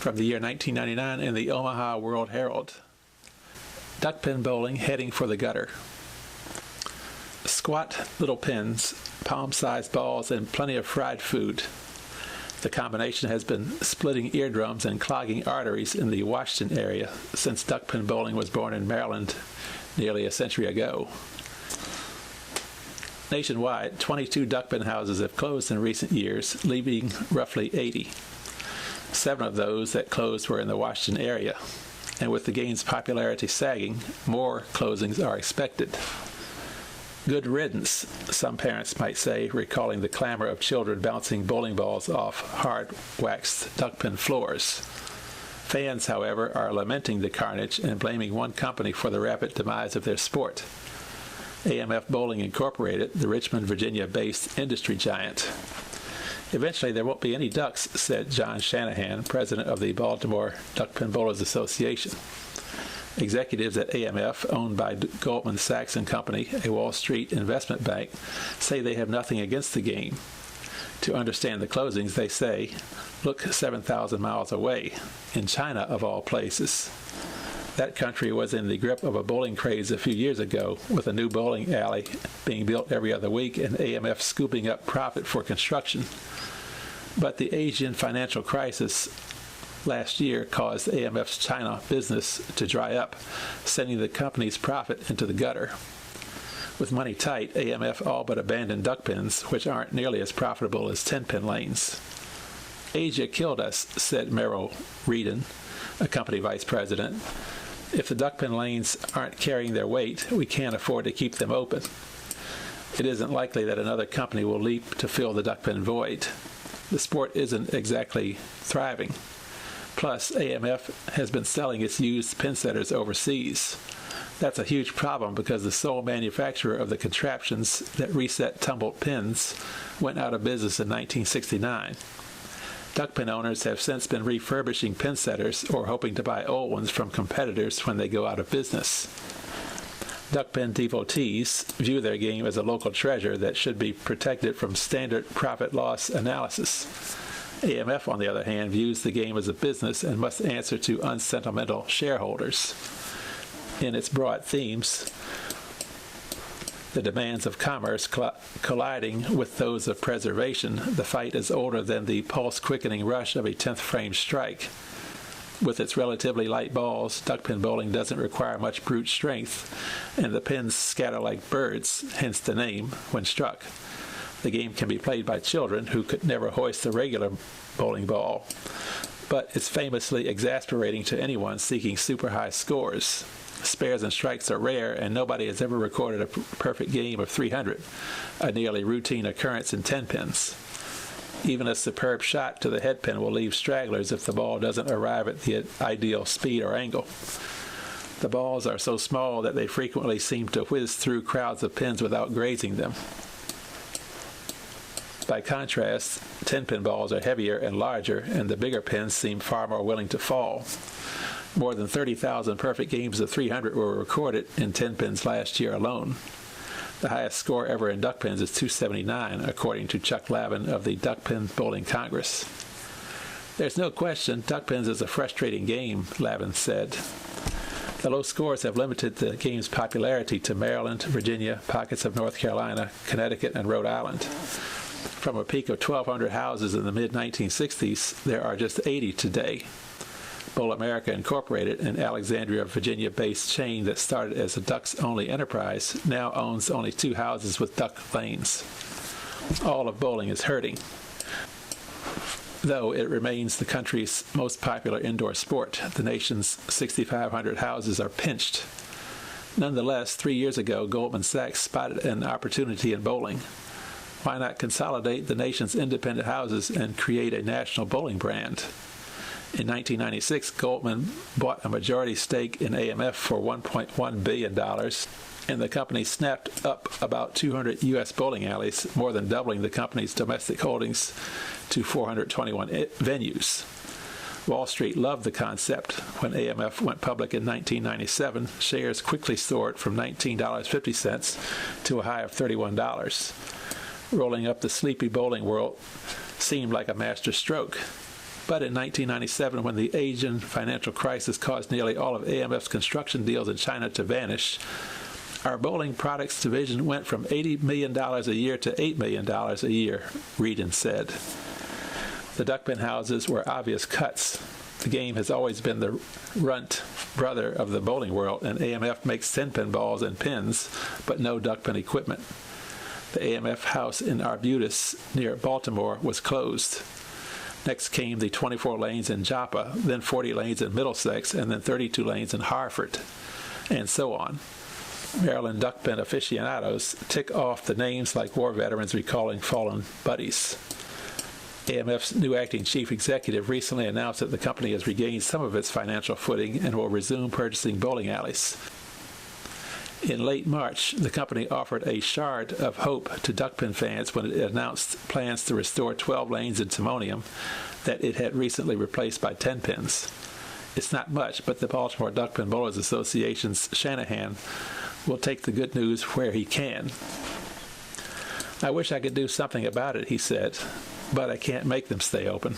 from the year 1999 in the Omaha World Herald. Duckpin bowling heading for the gutter. Squat little pins, palm-sized balls, and plenty of fried food. The combination has been splitting eardrums and clogging arteries in the Washington area since duckpin bowling was born in Maryland nearly a century ago. Nationwide, 22 duckpin houses have closed in recent years, leaving roughly 80. 7 of those that closed were in the Washington area, and with the game's popularity sagging, more closings are expected. Good riddance, some parents might say, recalling the clamor of children bouncing bowling balls off hard-waxed duckpin floors. Fans, however, are lamenting the carnage and blaming one company for the rapid demise of their sport. AMF Bowling Incorporated, the Richmond, Virginia-based industry giant. Eventually, there won't be any ducks, said John Shanahan, president of the Baltimore Duckpin Bowlers Association. Executives at AMF, owned by Goldman Sachs and Company, a Wall Street investment bank, say they have nothing against the game. To understand the closings, they say, look 7,000 miles away, in China of all places. That country was in the grip of a bowling craze a few years ago, with a new bowling alley being built every other week and AMF scooping up profit for construction. But the Asian financial crisis last year caused AMF's China business to dry up, sending the company's profit into the gutter. With money tight, AMF all but abandoned duckpins, which aren't nearly as profitable as 10-pin lanes. Asia killed us, said Merrill Reedon, a company vice president. If the duckpin lanes aren't carrying their weight, we can't afford to keep them open. It isn't likely that another company will leap to fill the duckpin void. The sport isn't exactly thriving. Plus, AMF has been selling its used pin setters overseas. That's a huge problem because the sole manufacturer of the contraptions that reset tumbled pins went out of business in 1969. Duckpin owners have since been refurbishing pin setters or hoping to buy old ones from competitors when they go out of business. Duckpin devotees view their game as a local treasure that should be protected from standard profit-loss analysis. AMF, on the other hand, views the game as a business and must answer to unsentimental shareholders. In its broad themes, the demands of commerce colliding with those of preservation, the fight is older than the pulse-quickening rush of a 10th frame strike. With its relatively light balls, duckpin bowling doesn't require much brute strength, and the pins scatter like birds, hence the name, when struck. The game can be played by children who could never hoist a regular bowling ball, but it's famously exasperating to anyone seeking super high scores. Spares and strikes are rare, and nobody has ever recorded a perfect game of 300, a nearly routine occurrence in 10 pins. Even a superb shot to the head pin will leave stragglers if the ball doesn't arrive at the ideal speed or angle. The balls are so small that they frequently seem to whiz through crowds of pins without grazing them. By contrast, 10-pin balls are heavier and larger, and the bigger pins seem far more willing to fall. More than 30,000 perfect games of 300 were recorded in 10 pins last year alone. The highest score ever in duckpins is 279, according to Chuck Lavin of the Duckpin Bowling Congress. There's no question duckpins is a frustrating game, Lavin said. The low scores have limited the game's popularity to Maryland, Virginia, pockets of North Carolina, Connecticut, and Rhode Island. From a peak of 1,200 houses in the mid-1960s, there are just 80 today. Bowl America Incorporated, an Alexandria, Virginia-based chain that started as a ducks-only enterprise, now owns only 2 houses with duck lanes. All of bowling is hurting, though it remains the country's most popular indoor sport. The nation's 6,500 houses are pinched. Nonetheless, 3 years ago, Goldman Sachs spotted an opportunity in bowling. Why not consolidate the nation's independent houses and create a national bowling brand? In 1996, Goldman bought a majority stake in AMF for $1.1 billion, and the company snapped up about 200 U.S. bowling alleys, more than doubling the company's domestic holdings to 421 venues. Wall Street loved the concept. When AMF went public in 1997, shares quickly soared from $19.50 to a high of $31. Rolling up the sleepy bowling world seemed like a master stroke. But in 1997, when the Asian financial crisis caused nearly all of AMF's construction deals in China to vanish, our bowling products division went from $80 million a year to $8 million a year, Reedon said. The Duckpin houses were obvious cuts. The game has always been the runt brother of the bowling world, and AMF makes 10-pin balls and pins, but no Duckpin equipment. The AMF house in Arbutus near Baltimore was closed. Next came the 24 lanes in Joppa, then 40 lanes in Middlesex, and then 32 lanes in Hartford, and so on. Maryland Duckpin aficionados tick off the names like war veterans recalling fallen buddies. AMF's new acting chief executive recently announced that the company has regained some of its financial footing and will resume purchasing bowling alleys. In late March, the company offered a shard of hope to Duckpin fans when it announced plans to restore 12 lanes in Timonium that it had recently replaced by 10 pins. It's not much, but the Baltimore Duckpin Bowlers Association's Shanahan will take the good news where he can. I wish I could do something about it, he said, but I can't make them stay open.